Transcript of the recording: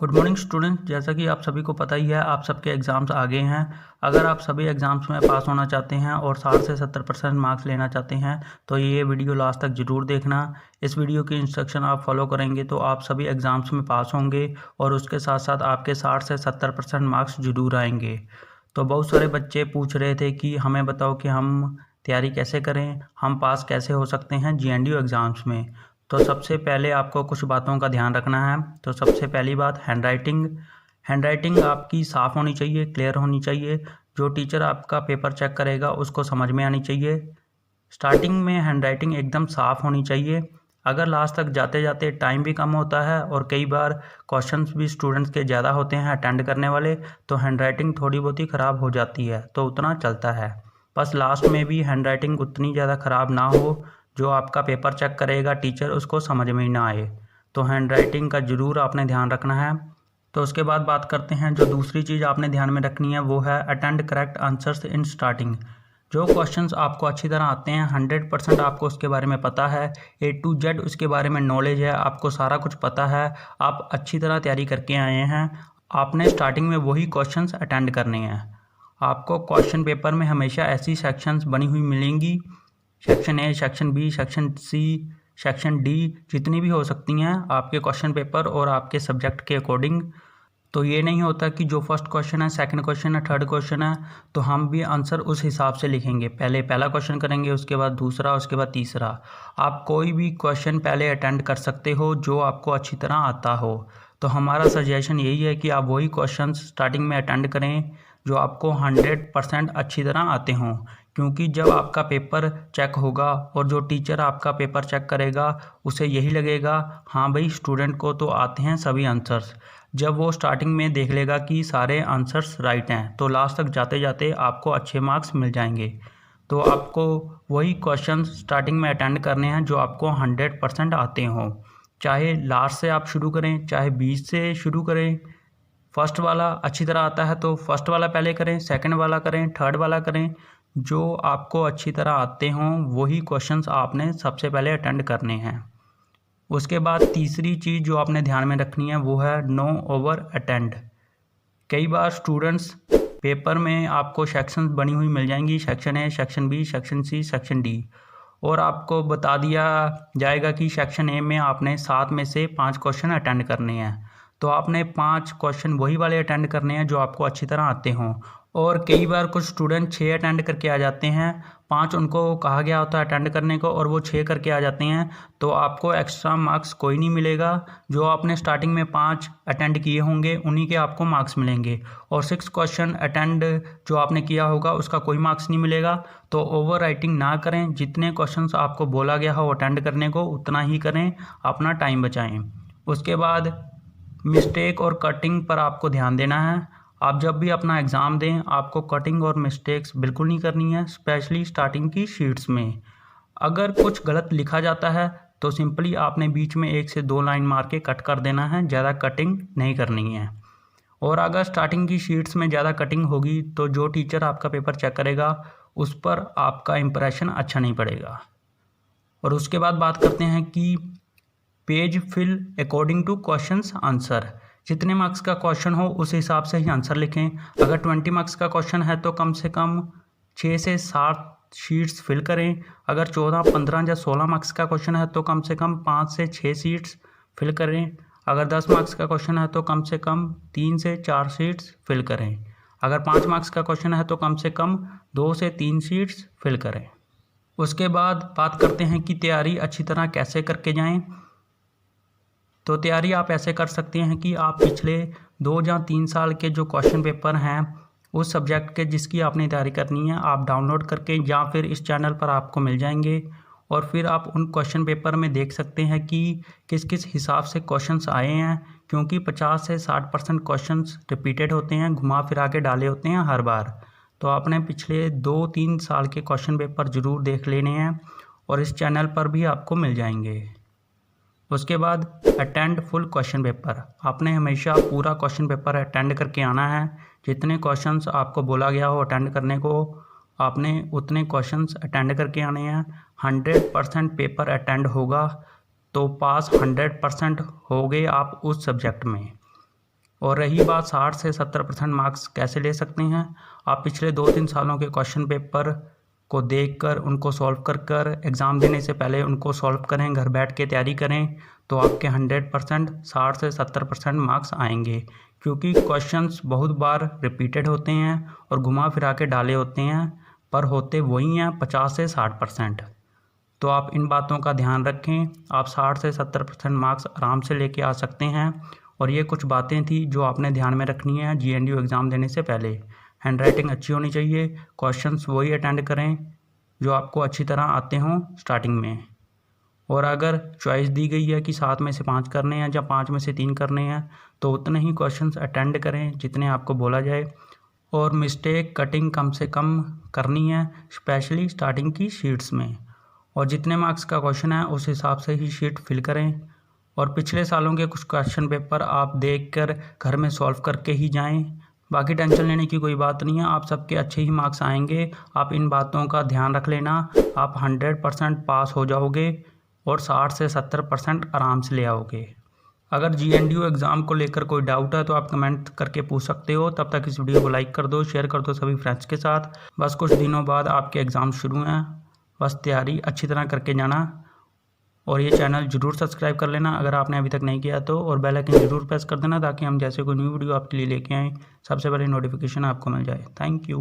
Good morning student. जैसा कि आप सभी को पता ही है, आप सबके एग्ज़ाम्स आ गए हैं। अगर आप सभी एग्ज़ाम्स में पास होना चाहते हैं और 60 से 70% मार्क्स लेना चाहते हैं तो ये वीडियो लास्ट तक ज़रूर देखना। इस वीडियो की इंस्ट्रक्शन आप फॉलो करेंगे तो आप सभी एग्ज़ाम्स में पास होंगे और उसके साथ साथ आपके 60 से 70% मार्क्स ज़रूर आएंगे। तो बहुत सारे बच्चे पूछ रहे थे कि हमें बताओ कि हम तैयारी कैसे करें, हम पास कैसे हो सकते हैं GNDU एग्ज़ाम्स में। तो सबसे पहले आपको कुछ बातों का ध्यान रखना है। तो सबसे पहली बात, हैंडराइटिंग आपकी साफ़ होनी चाहिए, क्लियर होनी चाहिए। जो टीचर आपका पेपर चेक करेगा उसको समझ में आनी चाहिए। स्टार्टिंग में हैंडराइटिंग एकदम साफ़ होनी चाहिए। अगर लास्ट तक जाते जाते टाइम भी कम होता है और कई बार क्वेश्चंस भी स्टूडेंट्स के ज़्यादा होते हैं अटेंड करने वाले, तो हैंडराइटिंग थोड़ी बहुत ही ख़राब हो जाती है, तो उतना चलता है। बस लास्ट में भी हैंडराइटिंग उतनी ज़्यादा ख़राब ना हो, जो आपका पेपर चेक करेगा टीचर उसको समझ में ही ना आए। तो हैंडराइटिंग का ज़रूर आपने ध्यान रखना है। तो उसके बाद बात करते हैं, जो दूसरी चीज़ आपने ध्यान में रखनी है वो है attend correct answers in starting. जो क्वेश्चंस आपको अच्छी तरह आते हैं, 100% आपको उसके बारे में पता है, A to Z उसके बारे में नॉलेज है, आपको सारा कुछ पता है, आप अच्छी तरह तैयारी करके आए हैं, आपने स्टार्टिंग में वही क्वेश्चंस अटेंड करने हैं। आपको क्वेश्चन पेपर में हमेशा ऐसी सेक्शंस बनी हुई मिलेंगी, section A, section B, section C, section D, जितनी भी हो सकती हैं आपके क्वेश्चन पेपर और आपके सब्जेक्ट के अकॉर्डिंग। तो ये नहीं होता कि जो फर्स्ट क्वेश्चन है, सेकंड क्वेश्चन है, थर्ड क्वेश्चन है तो हम भी आंसर उस हिसाब से लिखेंगे। पहले पहला क्वेश्चन करेंगे, उसके बाद दूसरा, उसके बाद तीसरा। आप कोई भी क्वेश्चन पहले अटेंड कर सकते हो जो आपको अच्छी तरह आता हो। तो हमारा सजेशन यही है कि आप वही क्वेश्चन स्टार्टिंग में अटेंड करें जो आपको 100% अच्छी तरह आते हों। क्योंकि जब आपका पेपर चेक होगा और जो टीचर आपका पेपर चेक करेगा उसे यही लगेगा, हाँ भाई स्टूडेंट को तो आते हैं सभी आंसर्स। जब वो स्टार्टिंग में देख लेगा कि सारे आंसर्स राइट हैं तो लास्ट तक जाते जाते आपको अच्छे मार्क्स मिल जाएंगे। तो आपको वही क्वेश्चन स्टार्टिंग में अटेंड करने हैं जो आपको 100% आते हों। चाहे लास्ट से आप शुरू करें, चाहे बीच से शुरू करें। फर्स्ट वाला अच्छी तरह आता है तो फर्स्ट वाला पहले करें, सेकंड वाला करें, थर्ड वाला करें। जो आपको अच्छी तरह आते हों वही क्वेश्चंस आपने सबसे पहले अटेंड करने हैं। उसके बाद तीसरी चीज़ जो आपने ध्यान में रखनी है वो है नो ओवर अटेंड। कई बार स्टूडेंट्स पेपर में आपको सेक्शन बनी हुई मिल जाएंगी, section A, section B, section C, section D, और आपको बता दिया जाएगा कि सेक्शन ए में आपने 7 में से 5 क्वेश्चन अटेंड करने हैं। तो आपने 5 क्वेश्चन वही वाले अटेंड करने हैं जो आपको अच्छी तरह आते हों। और कई बार कुछ स्टूडेंट 6 अटेंड करके आ जाते हैं, 5 उनको कहा गया होता है अटेंड करने को और वो 6 करके आ जाते हैं, तो आपको एक्स्ट्रा मार्क्स कोई नहीं मिलेगा। जो आपने स्टार्टिंग में 5 अटेंड किए होंगे उन्हीं के आपको मार्क्स मिलेंगे, और 6 क्वेश्चन अटेंड जो आपने किया होगा उसका कोई मार्क्स नहीं मिलेगा। तो ओवर राइटिंग ना करें, जितने क्वेश्चंस आपको बोला गया हो अटेंड करने को उतना ही करें, अपना टाइम बचाएं। उसके बाद मिस्टेक और कटिंग पर आपको ध्यान देना है। आप जब भी अपना एग्ज़ाम दें आपको कटिंग और मिस्टेक्स बिल्कुल नहीं करनी है, स्पेशली स्टार्टिंग की शीट्स में। अगर कुछ गलत लिखा जाता है तो सिंपली आपने बीच में 1 से 2 लाइन मार के कट कर देना है, ज़्यादा कटिंग नहीं करनी है। और अगर स्टार्टिंग की शीट्स में ज़्यादा कटिंग होगी तो जो टीचर आपका पेपर चेक करेगा उस पर आपका इम्प्रेशन अच्छा नहीं पड़ेगा। और उसके बाद बात करते हैं कि page fill according to questions answer. जितने मार्क्स का क्वेश्चन हो उस हिसाब से ही आंसर लिखें। अगर 20 मार्क्स का क्वेश्चन है तो कम से कम 6 से 7 शीट्स फिल करें। अगर 14, 15 या 16 मार्क्स का क्वेश्चन है तो कम से कम 5 से 6 शीट्स फिल करें। अगर 10 मार्क्स का क्वेश्चन है तो कम से कम 3 से 4 शीट्स फिल करें। अगर 5 मार्क्स का क्वेश्चन है तो कम से कम 2 से 3 शीट्स फिल करें। उसके बाद बात करते हैं कि तैयारी अच्छी तरह कैसे करके जाएं। तो तैयारी आप ऐसे कर सकते हैं कि आप पिछले 2 या 3 साल के जो क्वेश्चन पेपर हैं उस सब्जेक्ट के जिसकी आपने तैयारी करनी है आप डाउनलोड करके या फिर इस चैनल पर आपको मिल जाएंगे, और फिर आप उन क्वेश्चन पेपर में देख सकते हैं कि किस किस हिसाब से क्वेश्चंस आए हैं। क्योंकि 50 से 60% क्वेश्चंस रिपीटेड होते हैं, घुमा फिरा के डाले होते हैं हर बार। तो आपने पिछले 2-3 साल के क्वेश्चन पेपर ज़रूर देख लेने हैं और इस चैनल पर भी आपको मिल जाएंगे। उसके बाद अटेंड फुल क्वेश्चन पेपर। आपने हमेशा पूरा क्वेश्चन पेपर अटेंड करके आना है। जितने क्वेश्चंस आपको बोला गया हो अटेंड करने को आपने उतने क्वेश्चंस अटेंड करके आने हैं। 100% पेपर अटेंड होगा तो पास 100% हो गए आप उस सब्जेक्ट में। और रही बात 60 से 70% मार्क्स कैसे ले सकते हैं, आप पिछले 2-3 सालों के क्वेश्चन पेपर को देखकर उनको सॉल्व कर एग्ज़ाम देने से पहले उनको सॉल्व करें, घर बैठ के तैयारी करें, तो आपके 100% 60 से 70% मार्क्स आएंगे। क्योंकि क्वेश्चंस बहुत बार रिपीटेड होते हैं और घुमा फिरा के डाले होते हैं, पर होते वही हैं 50 से 60%। तो आप इन बातों का ध्यान रखें, आप 60 से 70% मार्क्स आराम से लेके आ सकते हैं। और ये कुछ बातें थी जो आपने ध्यान में रखनी है GNDU एग्ज़ाम देने से पहले। हैंडराइटिंग अच्छी होनी चाहिए, क्वेश्चंस वही अटेंड करें जो आपको अच्छी तरह आते हों स्टार्टिंग में। और अगर चॉइस दी गई है कि 7 में से 5 करने हैं या 5 में से 3 करने हैं, तो उतने ही क्वेश्चंस अटेंड करें जितने आपको बोला जाए। और मिस्टेक कटिंग कम से कम करनी है, स्पेशली स्टार्टिंग की शीट्स में। और जितने मार्क्स का क्वेश्चन है उस हिसाब से ही शीट फिल करें। और पिछले सालों के कुछ क्वेश्चन पेपर आप देखकर घर में सॉल्व करके ही जाएं। बाकी टेंशन लेने की कोई बात नहीं है, आप सबके अच्छे ही मार्क्स आएंगे। आप इन बातों का ध्यान रख लेना, आप 100% पास हो जाओगे और 60 से 70% आराम से ले आओगे। अगर GNDU एग्ज़ाम को लेकर कोई डाउट है तो आप कमेंट करके पूछ सकते हो। तब तक इस वीडियो को लाइक कर दो, शेयर कर दो सभी फ्रेंड्स के साथ। बस कुछ दिनों बाद आपके एग्ज़ाम शुरू हैं, बस तैयारी अच्छी तरह करके जाना। और ये चैनल ज़रूर सब्सक्राइब कर लेना अगर आपने अभी तक नहीं किया तो, और बेल आइकन ज़रूर प्रेस कर देना ताकि हम जैसे कोई न्यू वीडियो आपके लिए लेके आएँ सबसे पहले नोटिफिकेशन आपको मिल जाए। Thank you.